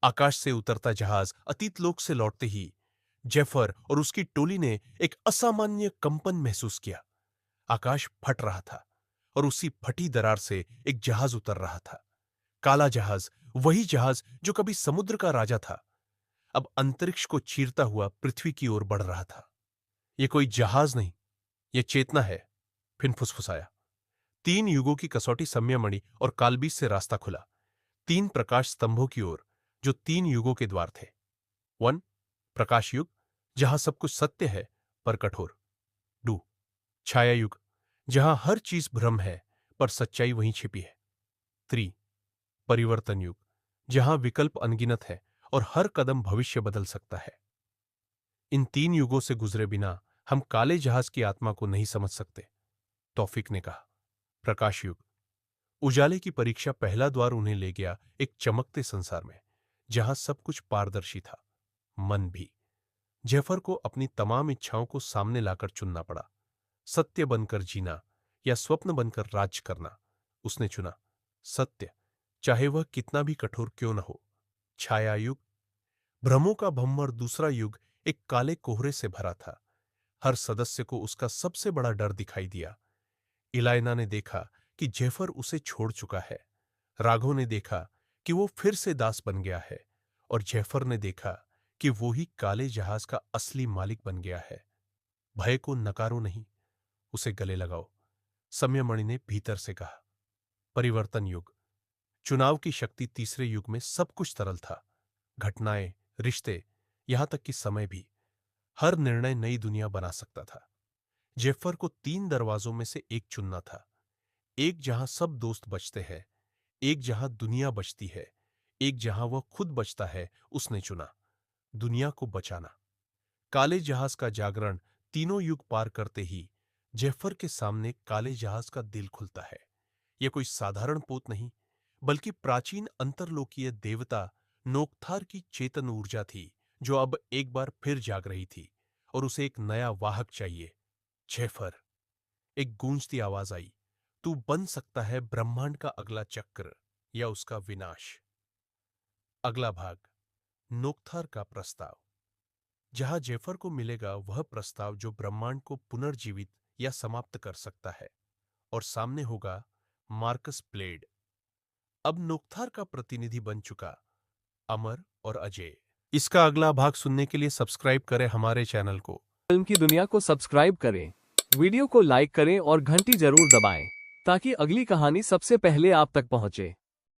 आकाश से उतरता जहाज अतीत लोक से लौटते ही जेफर और उसकी टोली ने एक असामान्य कंपन महसूस किया। आकाश फट रहा था और उसी फटी दरार से एक जहाज उतर रहा था। काला जहाज, वही जहाज जो कभी समुद्र का राजा था, अब अंतरिक्ष को चीरता हुआ पृथ्वी की ओर बढ़ रहा था। यह कोई जहाज नहीं, यह चेतना है, फिन फुसफुसाया। 3 युगों की कसौटी संयमणि और कालबीज से रास्ता खुला, 3 प्रकाश स्तंभों की ओर जो 3 युगों के द्वार थे। 1 प्रकाश युग, जहां सब कुछ सत्य है पर कठोर। 2 छाया युग, जहां हर चीज भ्रम है पर सच्चाई वहीं छिपी है। 3 परिवर्तन युग, जहां विकल्प अनगिनत है और हर कदम भविष्य बदल सकता है। इन 3 युगों से गुजरे बिना हम काले जहाज की आत्मा को नहीं समझ सकते, तौफीक ने कहा। प्रकाश युग, उजाले की परीक्षा पहला द्वार उन्हें ले गया एक चमकते संसार में, जहां सब कुछ पारदर्शी था, मन भी। जेफर को अपनी तमाम इच्छाओं को सामने लाकर चुनना पड़ा, सत्य बनकर जीना या स्वप्न बनकर राज करना। उसने चुना सत्य, चाहे वह कितना भी कठोर क्यों न हो। छाया युग, भ्रमों का भंवर दूसरा युग, एक काले कोहरे से भरा था। हर सदस्य को उसका सबसे बड़ा डर दिखाई दिया। इलायना ने देखा कि जेफर उसे छोड़ चुका है। राघव ने देखा कि वो फिर से दास बन गया है, और जेफर ने देखा कि वो ही काले जहाज का असली मालिक बन गया है। भय को नकारो नहीं, उसे गले लगाओ, संयमणि ने भीतर से कहा। परिवर्तन युग, चुनाव की शक्ति तीसरे युग में सब कुछ तरल था, घटनाएं, रिश्ते, यहां तक कि समय भी। हर निर्णय नई दुनिया बना सकता था। जेफर को 3 दरवाजों में से एक चुनना था, एक जहां सब दोस्त बचते हैं, एक जहां दुनिया बचती है, एक जहां वह खुद बचता है। उसने चुना दुनिया को बचाना। काले जहाज का जागरण 3 युग पार करते ही जेफर के सामने काले जहाज का दिल खुलता है। यह कोई साधारण पोत नहीं, बल्कि प्राचीन अंतरलोकीय देवता नोकथार की चेतन ऊर्जा थी, जो अब एक बार फिर जाग रही थी, और उसे एक नया वाहक चाहिए। जेफर, एक गूंजती आवाज आई, तू बन सकता है ब्रह्मांड का अगला चक्र या उसका विनाश। अगला भाग, नोकथार का प्रस्ताव। जहां जेफर को मिलेगा वह प्रस्ताव जो ब्रह्मांड को पुनर्जीवित या समाप्त कर सकता है, और सामने होगा मार्कस प्लेड, अब नोकथार का प्रतिनिधि बन चुका, अमर और अजय। इसका अगला भाग सुनने के लिए सब्सक्राइब करें हमारे चैनल को। फिल्म की दुनिया को सब्सक्राइब करें, वीडियो को लाइक करें और घंटी जरूर दबाएं, ताकि अगली कहानी सबसे पहले आप तक पहुंचे।